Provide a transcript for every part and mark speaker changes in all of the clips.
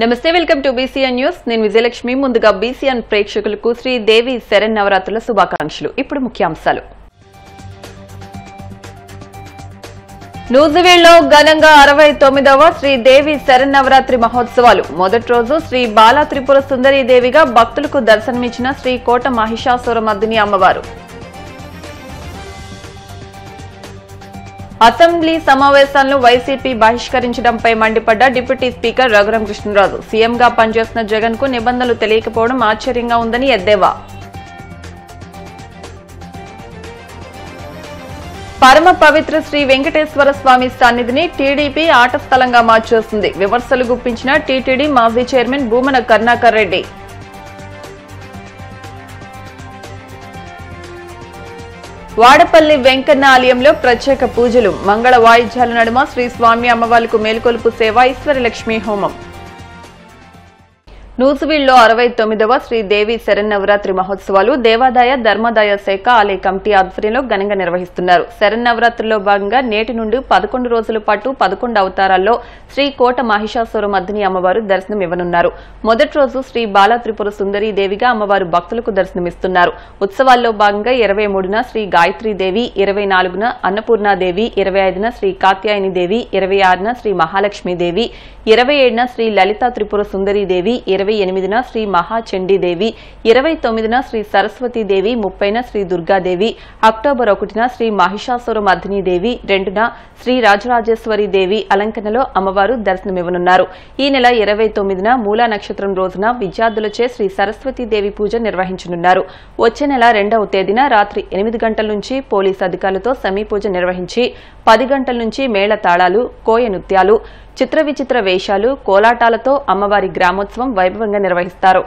Speaker 1: నమస్తే, welcome to BCN news. నేను విజయలక్ష్మి. ముందుగా బీసీఎన్ ప్రేక్షకులకు శ్రీదేవి శరన్నవరాత్రుల శుభాకాంక్షలు. ఇప్పుడు ముఖ్యాంశాలు. నూజివీడ్లో ఘనంగా 69వ శ్రీదేవి శరన్నవరాత్రి మహోత్సవాలు. మొదటి రోజు శ్రీ బాలా త్రిపుర సుందరీదేవిగా భక్తులకు దర్శనమిచ్చిన శ్రీ కోట మహిషాసురమర్దిని అమ్మవారు. అసెంబ్లీ సమావేశాలను వైసీపీ బహిష్కరించడంపై మండిపడ్డ డిప్యూటీ స్పీకర్ రఘురాం కృష్ణరాజు. సీఎంగా పనిచేస్తున్న జగన్ కు నిబంధనలు తెలియకపోవడం ఆశ్చర్యంగా ఉందని ఎద్దేవా. పరమ పవిత్ర శ్రీ వెంకటేశ్వర స్వామి సన్నిధిని టీడీపీ ఆట స్థలంగా మార్చేస్తుంది. విమర్శలు గుప్పించిన టీటీడీ మాజీ చైర్మన్ భూమన కరుణాకర్ రెడ్డి. వాడపల్లి వెంకన్న ఆలయంలో ప్రత్యేక పూజలు. మంగళ వాయిద్యాల నడుమ శ్రీ స్వామి అమ్మవార్లకు మేల్కొలుపు సేవ, ఈశ్వరలక్ష్మి హోమం. నూజివీడ్లో 69వ శ్రీదేవి శరన్నవరాత్రి మహోత్సవాలు దేవాదాయ ధర్మాదాయ శాఖ ఆలయ కమిటీ ఆధ్వర్యంలో ఘనంగా నిర్వహిస్తున్నారు. శరన్నవరాత్రిలో భాగంగా నేటి నుండి 11 రోజుల పాటు 11 అవతారాల్లో శ్రీ కోట మహిషాసురమర్దిని అమ్మవారు దర్శనం ఇవ్వనున్నారు. మొదటి రోజు శ్రీ బాలా త్రిపుర సుందరీదేవిగా అమ్మవారు భక్తులకు దర్శనమిస్తున్నారు. ఉత్సవాల్లో భాగంగా 23న శ్రీ గాయత్రీదేవి, 24న అన్నపూర్ణాదేవి, 25న శ్రీ కాత్యాయనిదేవి, 26న శ్రీ మహాలక్ష్మీదేవి, 27న శ్రీ లలితా త్రిపుర సుందరీదేవి, 28న శ్రీ మహాచండీదేవి, 29న శ్రీ సరస్వతీదేవి, 30న శ్రీ దుర్గాదేవి, అక్టోబర్ 1న శ్రీ మహిషాసురమర్దినీదేవి, 2న శ్రీ రాజరాజేశ్వరీదేవి అలంకరణలో అమ్మవారు దర్శనమివ్వనున్నారు. ఈ నెల 29న మూలా నక్షత్రం రోజున విద్యార్థులచే శ్రీ సరస్వతీదేవి పూజ నిర్వహించనున్నారు. వచ్చే నెల 2వ తేదీన రాత్రి 8 గంటల నుంచి పోలీసు అధికారులతో సమీ పూజ నిర్వహించి 10 గంటల నుంచి మేళ తాళాలు, కోయ నృత్యాలు, చిత్ర విచిత్ర వేషాలు, కోలాటాలతో అమ్మవారి గ్రామోత్సవం వైభవంగా నిర్వహిస్తారు.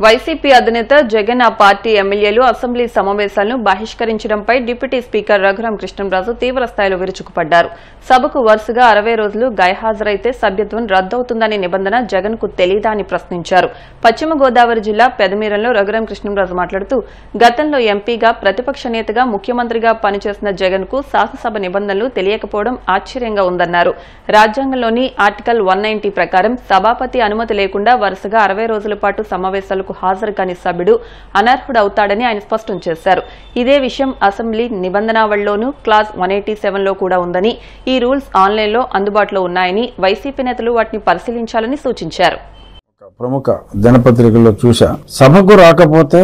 Speaker 1: వైసీపీ అధినేత జగన్, ఆ పార్టీ ఎమ్మెల్యేలు అసెంబ్లీ సమావేశాలను బహిష్కరించడంపై డిప్యూటీ స్పీకర్ రఘురాం కృష్ణరాజు తీవ్ర స్థాయిలో విరుచుకుపడ్డారు. సభకు వరుసగా 60 రోజులు గైహాజరైతే సభ్యత్వం రద్దవుతుందనే నిబంధన జగన్ కు తెలీదా అని ప్రశ్నించారు. పశ్చిమ గోదావరి జిల్లా పెదమీరంలో రఘురాం కృష్ణరాజు మాట్లాడుతూ, గతంలో ఎంపీగా, ప్రతిపక్ష నేతగా, ముఖ్యమంత్రిగా పనిచేసిన జగన్ కు శాసనసభ నిబంధనలు తెలియకపోవడం ఆశ్చర్యంగా ఉందన్నారు. రాజ్యాంగంలోని ఆర్టికల్ 190 ప్రకారం సభాపతి అనుమతి లేకుండా వరుసగా 60 రోజుల పాటు సమావేశాలకు హాజరు కాని సభ్యుడు అనర్హుడవుతాడని ఆయన స్పష్టం చేశారు. ఇదే విషయం అసెంబ్లీ నిబంధనావళిలోనూ క్లాజ్ 187లో కూడా ఉందని, ఈ రూల్స్ ఆన్లైన్లో అందుబాటులో ఉన్నాయని, వైసీపీ నేతలు వాటిని పరిశీలించాలని సూచించారు.
Speaker 2: ప్రముఖ దినపత్రికల్లో చూశా, సభకు రాకపోతే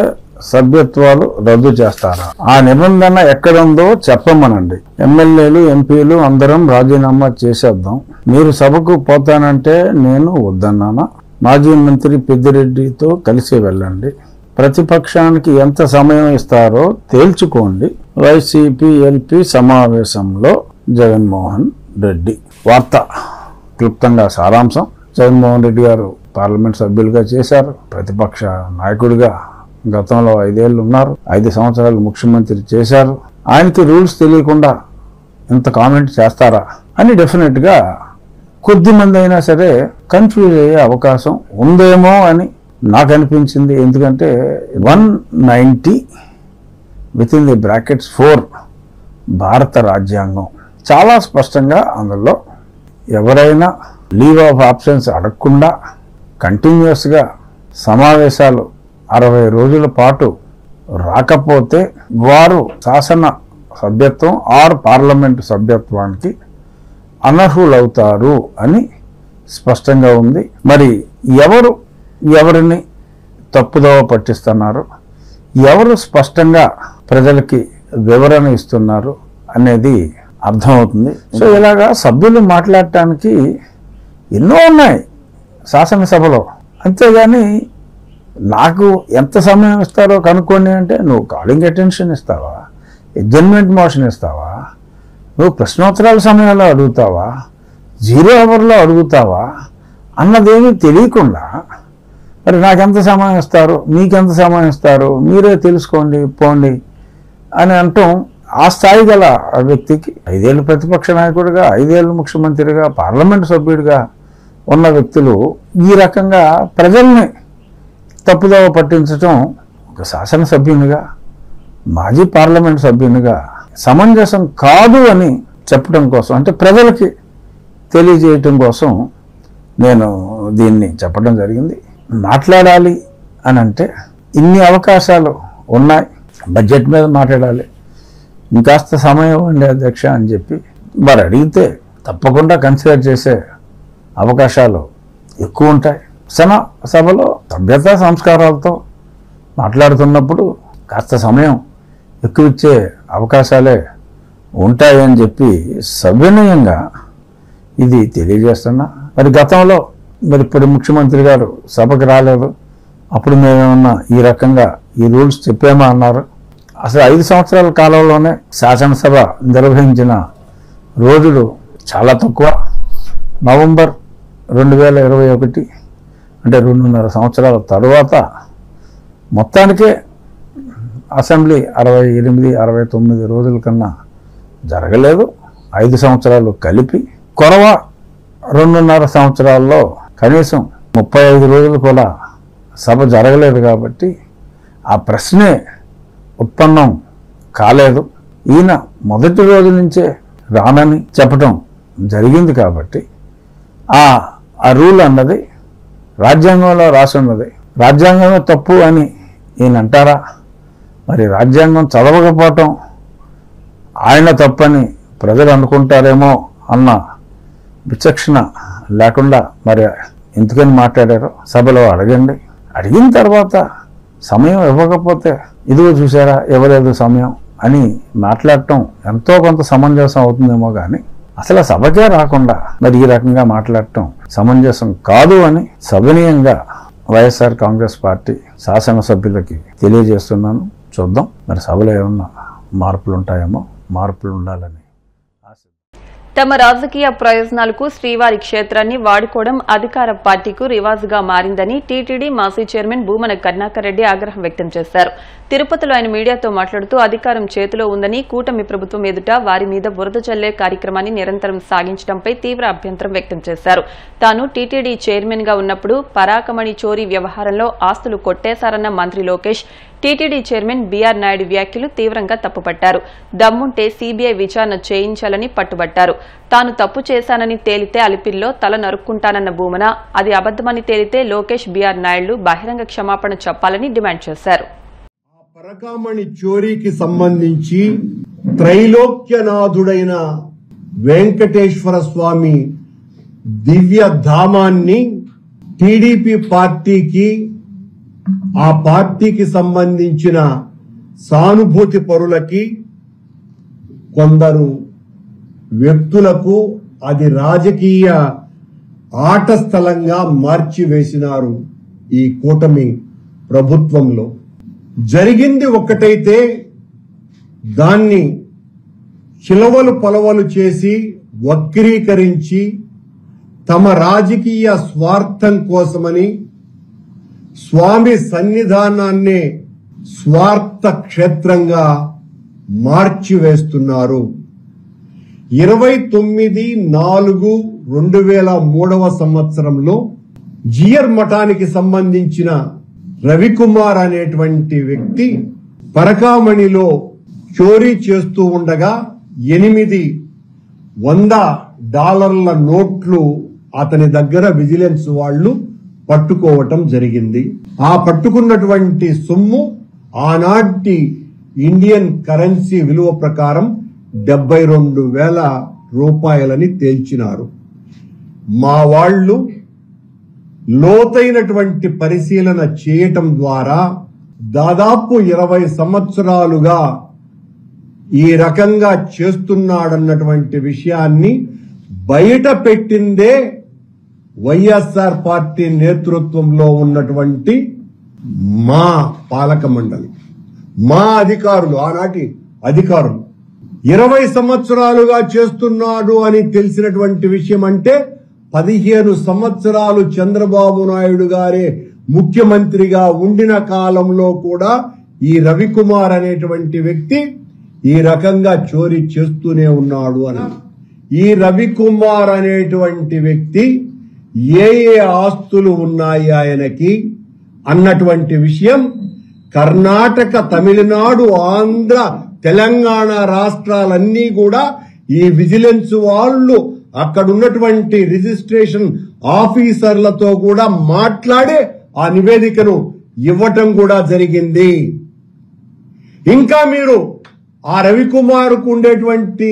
Speaker 2: సభ్యత్వాలు రద్దు చేస్తారా? ఆ నిబంధన ఎక్కడుందో చెప్పమనండి. ఎమ్మెల్యేలు, ఎంపీలు అందరం రాజీనామా చేసేద్దాం. మీరు సభకు పోతానంటే నేను వద్దన్నానా? మాజీ మంత్రి పెద్దిరెడ్డితో కలిసి వెళ్ళండి. ప్రతిపక్షానికి ఎంత సమయం ఇస్తారో తేల్చుకోండి. వైసీపీ ఎల్పీ సమావేశంలో జగన్మోహన్ రెడ్డి. వార్త క్లుప్తంగా సారాంశం: జగన్మోహన్ రెడ్డి గారు పార్లమెంట్ సభ్యులుగా చేశారు. ప్రతిపక్ష నాయకుడిగా గతంలో 5 ఏళ్లు ఉన్నారు. 5 సంవత్సరాలు ముఖ్యమంత్రి చేశారు. ఆయనకి రూల్స్ తెలియకుండా ఇంత కామెంట్ చేస్తారా అని డెఫినెట్ గా కొద్ది మంది అయినా సరే కన్ఫ్యూజ్ అయ్యే అవకాశం ఉందేమో అని నాకు అనిపించింది. ఎందుకంటే 190 విత్ ఇన్ ది బ్రాకెట్స్ 4 భారత రాజ్యాంగం చాలా స్పష్టంగా అందులో ఎవరైనా లీవ్ ఆఫ్ ఆబ్సెన్స్ అడగకుండా కంటిన్యూస్గా సమావేశాలు 60 రోజుల పాటు రాకపోతే వారు శాసన సభ్యత్వం ఆర్ పార్లమెంటు సభ్యత్వానికి అనర్హులవుతారు అని స్పష్టంగా ఉంది. మరి ఎవరిని తప్పుదోవ పట్టిస్తున్నారు, ఎవరు స్పష్టంగా ప్రజలకి వివరణ ఇస్తున్నారు అనేది అర్థమవుతుంది. సో ఇలాగా సభ్యులు మాట్లాడటానికి ఎన్నో ఉన్నాయి శాసనసభలో. అంతేగాని నాకు ఎంత సమయం ఇస్తారో కనుక్కోండి అంటే నువ్వు కాలింగ్ అటెన్షన్ ఇస్తావా, అడ్జర్న్మెంట్ మోషన్ ఇస్తావా, నువ్వు ప్రశ్నోత్తరాల సమయంలో అడుగుతావా, 0 అవర్లో అడుగుతావా అన్నదేమీ తెలియకుండా మరి నాకెంత సమయం ఇస్తారు, మీకెంత సమయం ఇస్తారు, మీరే తెలుసుకోండి పోండి అని అంటాం. ఆ స్థాయి గల వ్యక్తికి 5 ఏళ్ళు ప్రతిపక్ష నాయకుడిగా, 5 ఏళ్ళు ముఖ్యమంత్రిగా, పార్లమెంటు సభ్యుడిగా ఉన్న వ్యక్తులు ఈ రకంగా ప్రజల్ని తప్పుదోవ పట్టించడం ఒక శాసనసభ్యునిగా, మాజీ పార్లమెంట్ సభ్యునిగా సమంజసం కాదు అని చెప్పడం కోసం, అంటే ప్రజలకి తెలియజేయటం కోసం నేను దీన్ని చెప్పడం జరిగింది. మాట్లాడాలి అని అంటే ఇన్ని అవకాశాలు ఉన్నాయి. బడ్జెట్ మీద మాట్లాడాలి, ఇంకాస్త సమయం ఇవ్వండి అధ్యక్ష అని చెప్పి మరి అడిగితే తప్పకుండా కన్సిడర్ చేసే అవకాశాలు ఎక్కువ ఉంటాయి. సభలో సభ్యతా సంస్కారాలతో మాట్లాడుతున్నప్పుడు కాస్త సమయం ఎక్కువ ఇచ్చే అవకాశాలే ఉంటాయని చెప్పి సవినయంగా ఇది తెలియజేస్తున్నా. మరి గతంలో మరి ఇప్పుడు ముఖ్యమంత్రి గారు సభకు రాలేదు, అప్పుడు మేమేమన్నా ఈ రకంగా ఈ రూల్స్ చెప్పామా అన్నారు. అసలు 5 సంవత్సరాల కాలంలోనే శాసనసభ నిర్వహించిన రోజులు చాలా తక్కువ. నవంబర్ 2021 అంటే 2.5 సంవత్సరాల తరువాత మొత్తానికే అసెంబ్లీ 68-69 రోజుల కన్నా జరగలేదు. 5 సంవత్సరాలు కలిపి కొరవ 2.5 సంవత్సరాల్లో కనీసం 35 రోజులు కూడా సభ జరగలేదు. కాబట్టి ఆ ప్రశ్నే ఉత్పన్నం కాలేదు. ఈయన మొదటి రోజు నుంచే రానని చెప్పడం జరిగింది. కాబట్టి ఆ రూల్ అన్నది రాజ్యాంగంలో రాసి ఉన్నది. రాజ్యాంగమే తప్పు అని ఈయన అంటారా? మరి రాజ్యాంగం చదవకపోవటం ఆయన తప్పని ప్రజలు అనుకుంటారేమో అన్న విచక్షణ లేకుండా మరి ఎందుకని మాట్లాడారో సభలో అడగండి. అడిగిన తర్వాత సమయం ఇవ్వకపోతే ఇదిగో చూసారా ఇవ్వలేదు సమయం అని మాట్లాడటం ఎంతో కొంత సమంజసం అవుతుందేమో కానీ అసలు సభకే రాకుండా మరి ఈ రకంగా మాట్లాడటం సమంజసం కాదు అని సవినయంగా వైఎస్ఆర్ కాంగ్రెస్ పార్టీ శాసనసభ్యులకి తెలియజేస్తున్నాను. చూద్దాం మరి సభలో ఏమన్నా మార్పులు ఉంటాయేమో, మార్పులు ఉండాలని ఆశ.
Speaker 1: తమ రాజకీయ ప్రయోజనాలకు శ్రీవారి క్షేత్రాన్ని వాడుకోవడం అధికార పార్టీకు రివాజుగా మారిందని టీటీడీ మాజీ చైర్మన్ భూమన కరుణాకర్ రెడ్డి ఆగ్రహం వ్యక్తం చేశారు. తిరుపతిలో ఆయన మీడియాతో మాట్లాడుతూ అధికారం చేతిలో ఉందని కూటమి ప్రభుత్వం ఎదుట వారి మీద బురద చల్లే కార్యక్రమాన్ని నిరంతరం సాగించడంపై తీవ్ర అభ్యంతరం వ్యక్తం చేశారు. తాను టీటీడీ చైర్మన్ గా ఉన్నప్పుడు పరాకమణి చోరీ వ్యవహారంలో ఆస్తులు కొట్టేశారన్న మంత్రి Lokesh TTD chairman BR Naidu వ్యాఖ్యలు తీవ్రంగా తప్పుపట్టారు. దమ్ముంటే సీబీఐ విచారణ చేయించాలని పట్టుబట్టారు. తాను తప్పు చేశానని తేలితే అలిపిల్లో తల నరుక్కుంటానన్న భూమన, అది అబద్దమని తేలితే లోకేష్ బీఆర్ నాయుడు బహిరంగ క్షమాపణ చెప్పాలని డిమాండ్ చేశారు.
Speaker 3: పరకామణి చోరీకి సంబంధించి త్రైలోక్యనాథుడైన వెంకటేశ్వర స్వామి దివ్య ధామాన్ని టీడీపీ పార్టీకి, ఆ పార్టీకి సంబంధించిన సానుభూతి పరులకి, కొందరు వ్యక్తులకు అది రాజకీయ ఆట స్థలంగా మార్చివేసినారు. ఈ కూటమి ప్రభుత్వంలో జరిగింది ఒక్కటైతే దాన్ని చిలవలు పలవలు చేసి వక్రీకరించి తమ రాజకీయ స్వార్థం కోసమని స్వామి సన్నిధానాన్నే స్వార్థ క్షేత్రంగా మార్చివేస్తున్నారు. 29/4/2003 సంవత్సరంలో జియర్ మఠానికి సంబంధించిన రవికుమార్ అనేటువంటి వ్యక్తి పరకామణిలో చోరీ చేస్తూ ఉండగా 8 $100 నోట్లు అతని దగ్గర విజిలెన్స్ వాళ్ళు పట్టుకోవటం జరిగింది. ఆ పట్టుకున్నటువంటి సొమ్ము ఆనాటి ఇండియన్ కరెన్సీ విలువ ప్రకారం 72,000 రూపాయలని తేల్చినారు. మా వాళ్ళు లోతైనటువంటి పరిశీలన చేయటం ద్వారా దాదాపు 20 సంవత్సరాలుగా ఈ రకంగా చేస్తున్నాడన్నటువంటి విషయాన్ని బయట పెట్టిందే వైఎస్ఆర్ పార్టీ నేతృత్వంలో ఉన్నటువంటి మా పాలక మండలి, మా అధికారులు, ఆనాటి అధికారులు. 20 సంవత్సరాలుగా చేస్తున్నాడు అని తెలిసినటువంటి విషయం అంటే 15 సంవత్సరాలు చంద్రబాబు నాయుడు గారే ముఖ్యమంత్రిగా ఉండిన కాలంలో కూడా ఈ రవికుమార్ అనేటువంటి వ్యక్తి ఈ రకంగా చోరీ చేస్తూనే ఉన్నాడు అని. ఈ రవికుమార్ అనేటువంటి వ్యక్తి ఏ ఆస్తులు ఉన్నాయి ఆయనకి అన్నటువంటి విషయం కర్ణాటక, తమిళనాడు, ఆంధ్ర, తెలంగాణ రాష్ట్రాలన్నీ కూడా ఈ విజిలెన్స్ వాళ్ళు అక్కడ ఉన్నటువంటి రిజిస్ట్రేషన్ ఆఫీసర్లతో కూడా మాట్లాడే ఆ నివేదికను ఇవ్వటం కూడా జరిగింది. ఇంకా మీరు ఆ రవికుమార్కు ఉండేటువంటి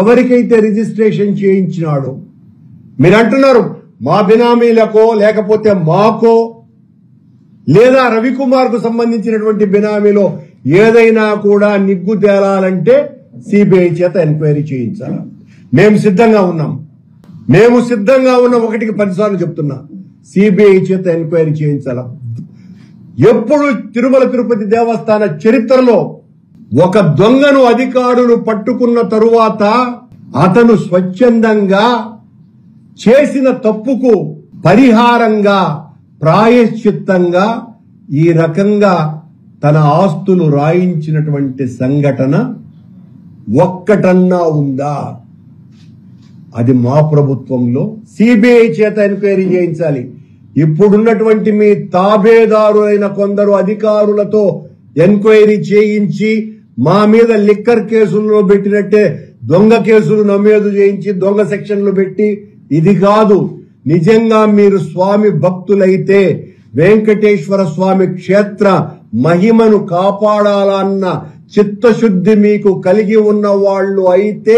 Speaker 3: ఎవరికైతే రిజిస్ట్రేషన్ చేయించినాడో మీరు అంటున్నారు మా బినామీలకో లేకపోతే మాకో లేదా రవికుమార్కు సంబంధించినటువంటి బినామీలో ఏదైనా కూడా నిగ్గు తేలాలంటే సిబిఐ చేత ఎంక్వైరీ చేయించాలి. మేము సిద్ధంగా ఉన్నాం. 1కి 10 సార్లు చెప్తున్నా, సిబిఐ చేత ఎంక్వైరీ చేయించాల. ఎప్పుడు తిరుమల తిరుపతి దేవస్థాన చరిత్రలో ఒక దొంగను అధికారులు పట్టుకున్న తరువాత అతను స్వచ్ఛందంగా చేసిన తప్పుకు పరిహారంగా, ప్రాయశ్చిత్తంగా ఈ రకంగా తన ఆస్తులు రాయించినటువంటి సంఘటన ఒక్కటన్నా ఉందా? అది మా ప్రభుత్వంలో. సిబిఐ చేత ఎంక్వైరీ చేయించాలి. ఇప్పుడున్నటువంటి మీ తాబేదారులైన కొందరు అధికారులతో ఎంక్వైరీ చేయించి మా మీద లిక్కర్ కేసుల్లో పెట్టినట్టే దొంగ కేసులు నమోదు చేయించి దొంగ సెక్షన్లు పెట్టి ఇది కాదు. నిజంగా మీరు స్వామి భక్తులైతే వెంకటేశ్వర స్వామి క్షేత్ర మహిమను కాపాడాలన్న చిత్తశుద్ధి మీకు కలిగి ఉన్న వాళ్ళు అయితే,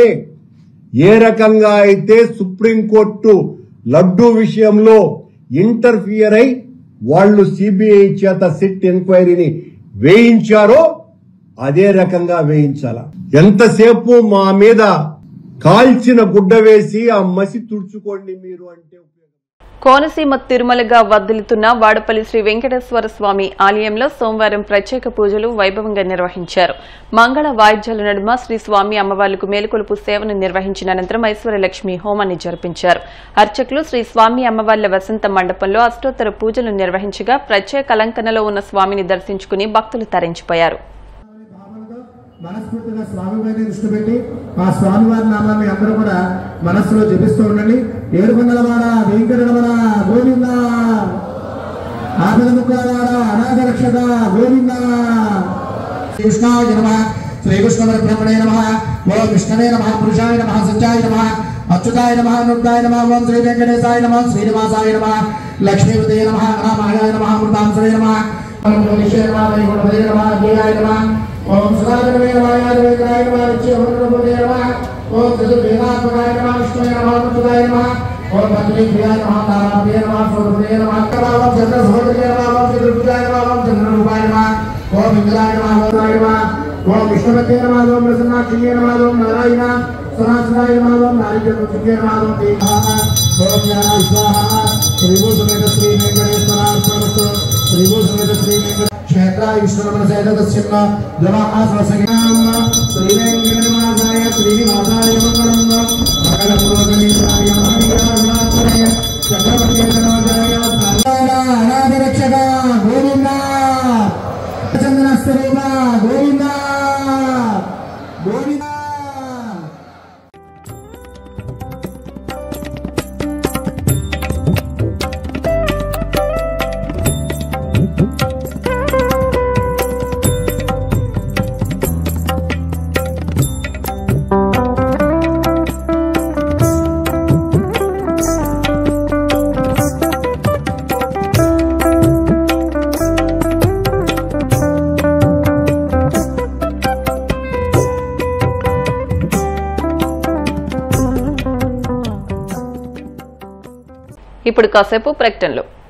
Speaker 3: ఏ రకంగా అయితే సుప్రీంకోర్టు లడ్డూ విషయంలో ఇంటర్ఫియర్ అయి వాళ్ళు సిబిఐ చేత సిట్ ఎంక్వైరీని వేయించారో అదే రకంగా వేయించాల. ఎంతసేపు మా మీద కాల్చిన గుడ్డ వేసి ఆ మసి తుడుచుకోండి మీరు అంటే
Speaker 1: కోనసీమ తిరుమలగా వర్ధిల్లుతున్న వాడపల్లి శ్రీ వెంకటేశ్వర స్వామి ఆలయంలో సోమవారం ప్రత్యేక పూజలు వైభవంగా నిర్వహించారు. మంగళ వాయిద్యాల నడుమ శ్రీ స్వామి అమ్మవార్లకు మేలుకొలుపు సేవను నిర్వహించిన అనంతరం ఐశ్వర్యలక్ష్మి హోమాన్ని జరిపించారు. అర్చకులు శ్రీ స్వామి అమ్మవార్ల వసంత మండపంలో అష్టోత్తర పూజలు నిర్వహించగా ప్రత్యేక అలంకరణలో ఉన్న స్వామిని దర్శించుకుని భక్తులు తరించిపోయారు.
Speaker 4: మనస్ఫూర్తిగా స్వామిపైన దృష్టి పెట్టి ఆ స్వామివారి నామాన్ని అందరూ కూడా మనస్సులో జపిస్తూ ఉండండి. ఏడుకొండలవాడ వెంకటరమణ గోవింద, ఆపదముఖవాడ అనాథ రక్షక గోవింద. శ్రీకృష్ణాయ నమః, శ్రీకృష్ణ పరబ్రహ్మణే నమః, ఓం విష్ణవే నమః, పురుషాయ నమః, సత్యాయ నమః, అచ్యుతాయ నమః, అనంతాయ నమః, ఓం శ్రీ వెంకటేశాయ నమః, శ్రీనివాసాయ నమః, లక్ష్మీపతయే నమః, రామాయ నమః, అమృతాంశవే నమః, ఓంకారేశ్వరాయ నమః, గణపతయే నమః, జయాయ నమః, ఓం సదాశివే నమః, యాదవేంద్రాయ నమః, నిత్యవరుణపతయే నమః, ఓం చతుర్వేదాత్మకాయ నమః, విష్ణువే నమః, అచ్యుతాయ నమః, ఓం భద్రేంద్రియాయ నమః, తారాపతయే నమః, సోదరపతయే నమః, ఓం చంద్ర సహోదరయే నమః, ఓం చతుర్భుజాయ నమః, ఓం చంద్రరూపాయ నమః, ఓం ఇంద్రాయ నమః, ఓం నమః, ఓం విష్ణుపతయే నమః, ఓం ప్రసన్నాక్షియే నమః, ఓం నారాయణ సనాతనాయ నమః, ఓం నారాయణపతయే నమః, ఓం దేవాయ ఓం జ్ఞానాయ స్వాహా. శ్రీభూషమేత శ్రీ వెంకటేశ్వరార్పణమస్తు. శ్రీభూషమేత శ్రీ వెంకట క్షేత్రాయ విష్ణురమణసేదస్యన్న జవాసంగం శ్రీవేంకటనివాసాయ శ్రీనివాసాయ మంగళం. మంగళపురోగమేశ్వరాయ మహనీయాయ చక్రవర్తీయ అనాథ రక్షక గోవింద, చందన స్వరూప గోవింద గోవింద.
Speaker 1: ఇప్పుడు కాసేపు ప్రకటనలు.